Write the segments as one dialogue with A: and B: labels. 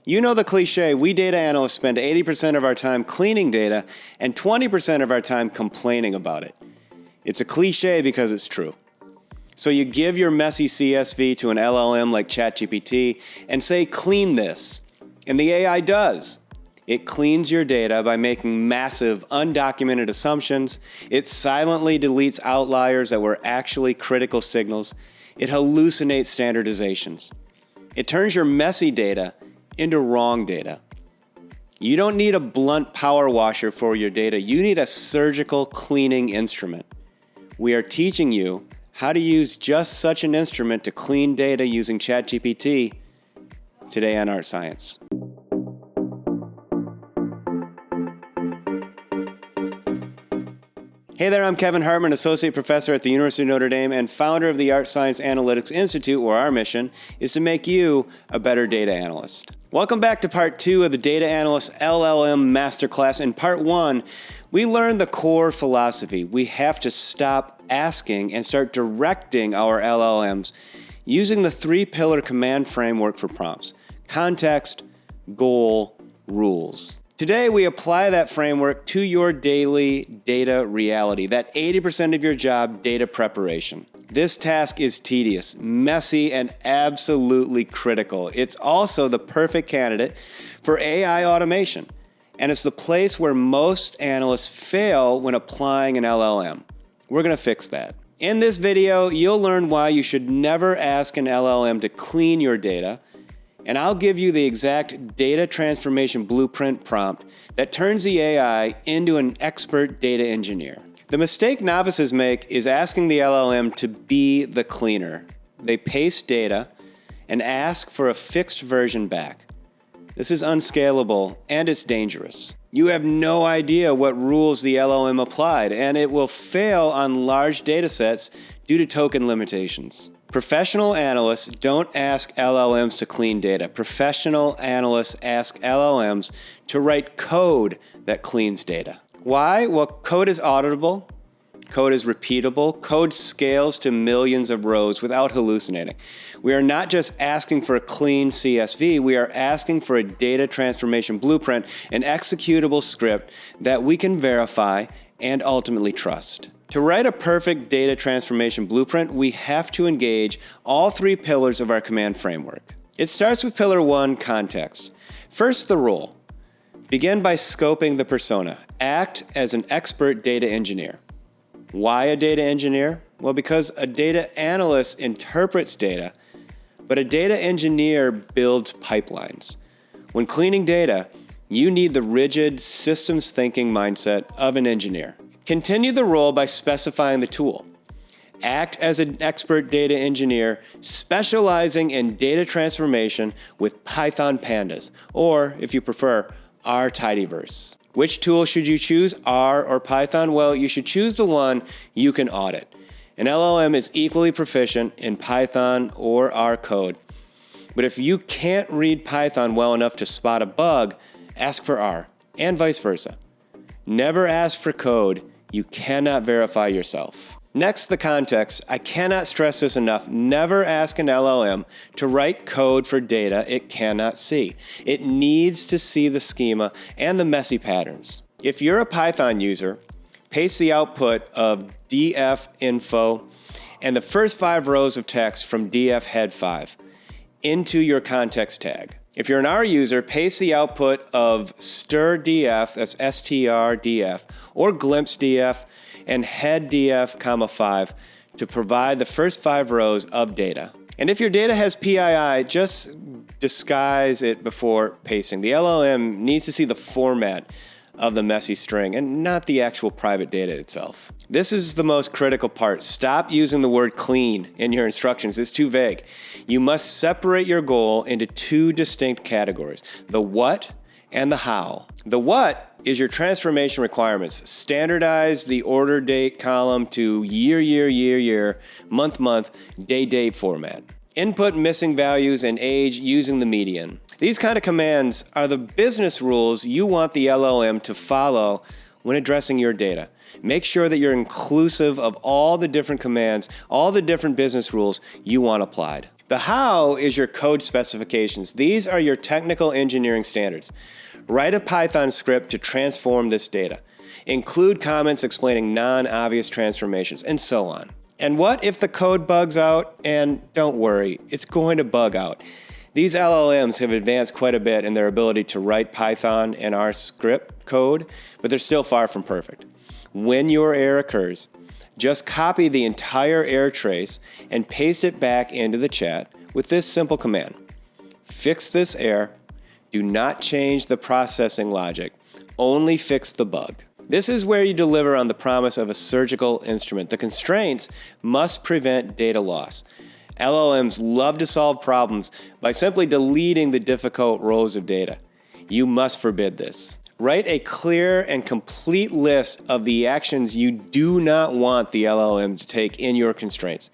A: You know the cliche, we data analysts spend 80% of our time cleaning data and 20% of our time complaining about it. It's a cliche because it's true. So you give your messy CSV to an LLM like ChatGPT and say, clean this. And the AI does. It cleans your data by making massive undocumented assumptions. It silently deletes outliers that were actually critical signals. It hallucinates standardizations. It turns your messy data into wrong data. You don't need a blunt power washer for your data. You need a surgical cleaning instrument. We are teaching you how to use just such an instrument to clean data using ChatGPT today on Art+Science. Hey there, I'm Kevin Hartman, Associate Professor at the University of Notre Dame and founder of the Art+Science Analytics Institute, where our mission is to make you a better data analyst. Welcome back to part 2 of the Data Analyst LLM Masterclass. In part 1, we learned the core philosophy. We have to stop asking and start directing our LLMs using the 3-pillar command framework for prompts: context, goal, rules. Today, we apply that framework to your daily data reality, that 80% of your job, data preparation. This task is tedious, messy, and absolutely critical. It's also the perfect candidate for AI automation, and it's the place where most analysts fail when applying an LLM. We're going to fix that. In this video, you'll learn why you should never ask an LLM to clean your data, and I'll give you the exact data transformation blueprint prompt that turns the AI into an expert data engineer. The mistake novices make is asking the LLM to be the cleaner. They paste data and ask for a fixed version back. This is unscalable and it's dangerous. You have no idea what rules the LLM applied, and it will fail on large data sets due to token limitations. Professional analysts don't ask LLMs to clean data. Professional analysts ask LLMs to write code that cleans data. Why? Well, code is auditable, code is repeatable, code scales to millions of rows without hallucinating. We are not just asking for a clean CSV, we are asking for a data transformation blueprint, an executable script that we can verify and ultimately trust. To write a perfect data transformation blueprint, we have to engage all 3 pillars of our command framework. It starts with pillar 1, context. First, the role. Begin by scoping the persona. Act as an expert data engineer. Why a data engineer? Well, because a data analyst interprets data, but a data engineer builds pipelines. When cleaning data, you need the rigid systems thinking mindset of an engineer. Continue the role by specifying the tool. Act as an expert data engineer specializing in data transformation with Python pandas, or if you prefer, R tidyverse. Which tool should you choose, R or Python? Well, you should choose the one you can audit. An LLM is equally proficient in Python or R code, but if you can't read Python well enough to spot a bug, ask for R, and vice versa. Never ask for code you cannot verify yourself. Next, the context. I cannot stress this enough. Never ask an LLM to write code for data it cannot see. It needs to see the schema and the messy patterns. If you're a Python user, paste the output of df info and the first 5 rows of text from df head 5 into your context tag. If you're an R user, paste the output of strdf, that's strdf, or glimpsedf, and headdf, 5 to provide the first 5 rows of data. And if your data has PII, just disguise it before pasting. The LLM needs to see the format of the messy string and not the actual private data itself. This is the most critical part. Stop using the word clean in your instructions. It's too vague. You must separate your goal into 2 distinct categories: the what and the how. The what is your transformation requirements. Standardize the order date column to year, month, day format. Input missing values and age using the median. These kind of commands are the business rules you want the LLM to follow when addressing your data. Make sure that you're inclusive of all the different commands, all the different business rules you want applied. The how is your code specifications. These are your technical engineering standards. Write a Python script to transform this data. Include comments explaining non-obvious transformations, and so on. And what if the code bugs out? And don't worry, it's going to bug out. These LLMs have advanced quite a bit in their ability to write Python and R script code, but they're still far from perfect. When your error occurs, just copy the entire error trace and paste it back into the chat with this simple command. Fix this error. Do not change the processing logic. Only fix the bug. This is where you deliver on the promise of a surgical instrument. The constraints must prevent data loss. LLMs love to solve problems by simply deleting the difficult rows of data. You must forbid this. Write a clear and complete list of the actions you do not want the LLM to take in your constraints.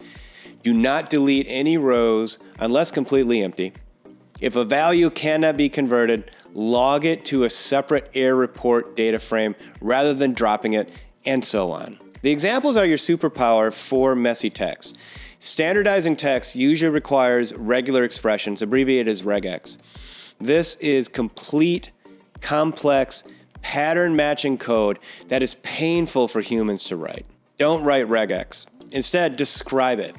A: Do not delete any rows unless completely empty. If a value cannot be converted, log it to a separate error report data frame rather than dropping it, and so on. The examples are your superpower for messy text. Standardizing text usually requires regular expressions, abbreviated as regex. This is complete, complex, pattern-matching code that is painful for humans to write. Don't write regex. Instead, describe it.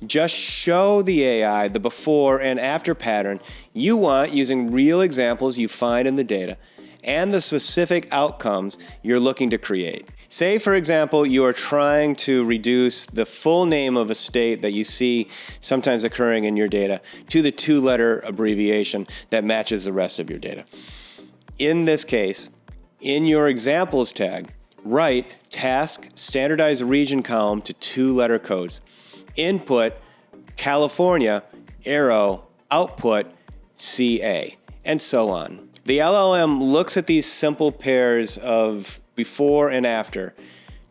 A: Just show the AI the before and after pattern you want using real examples you find in the data and the specific outcomes you're looking to create. Say, for example, you are trying to reduce the full name of a state that you see sometimes occurring in your data to the two-letter abbreviation that matches the rest of your data. In this case, in your examples tag, write task standardized region column to two-letter codes. Input, California, arrow, output, CA, and so on. The LLM looks at these simple pairs of before and after,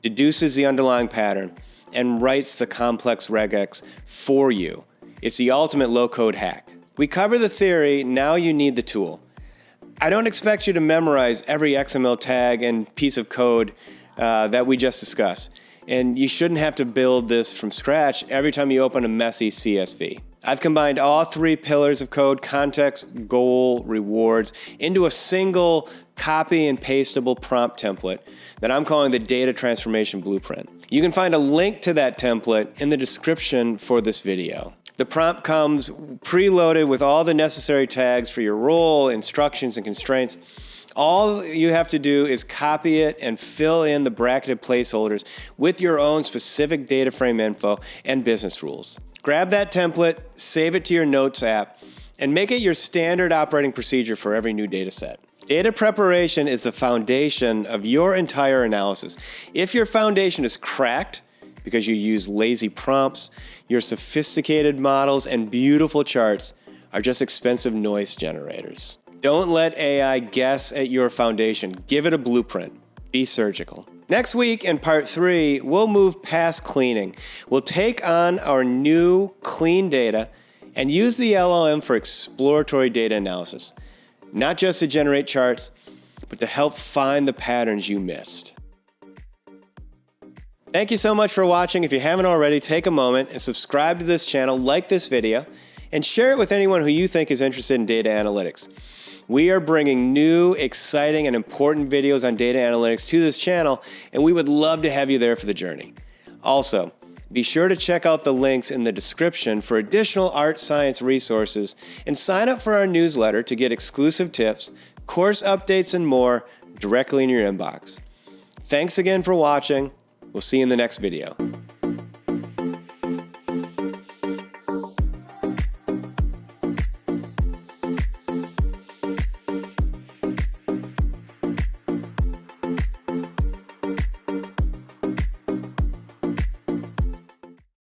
A: deduces the underlying pattern, and writes the complex regex for you. It's the ultimate low-code hack. We cover the theory, now you need the tool. I don't expect you to memorize every XML tag and piece of code that we just discussed. And you shouldn't have to build this from scratch every time you open a messy CSV. I've combined all three pillars of code, context, goal, rewards, into a single copy and pastable prompt template that I'm calling the Data Transformation Blueprint. You can find a link to that template in the description for this video. The prompt comes preloaded with all the necessary tags for your role, instructions, and constraints. All you have to do is copy it and fill in the bracketed placeholders with your own specific data frame info and business rules. Grab that template, save it to your Notes app, and make it your standard operating procedure for every new data set. Data preparation is the foundation of your entire analysis. If your foundation is cracked because you use lazy prompts, your sophisticated models and beautiful charts are just expensive noise generators. Don't let AI guess at your foundation. Give it a blueprint. Be surgical. Next week in part 3, we'll move past cleaning. We'll take on our new clean data and use the LLM for exploratory data analysis. Not just to generate charts, but to help find the patterns you missed. Thank you so much for watching. If you haven't already, take a moment and subscribe to this channel, like this video, and share it with anyone who you think is interested in data analytics. We are bringing new, exciting, and important videos on data analytics to this channel, and we would love to have you there for the journey. Also, be sure to check out the links in the description for additional Art+Science resources and sign up for our newsletter to get exclusive tips, course updates, and more directly in your inbox. Thanks again for watching. We'll see you in the next video.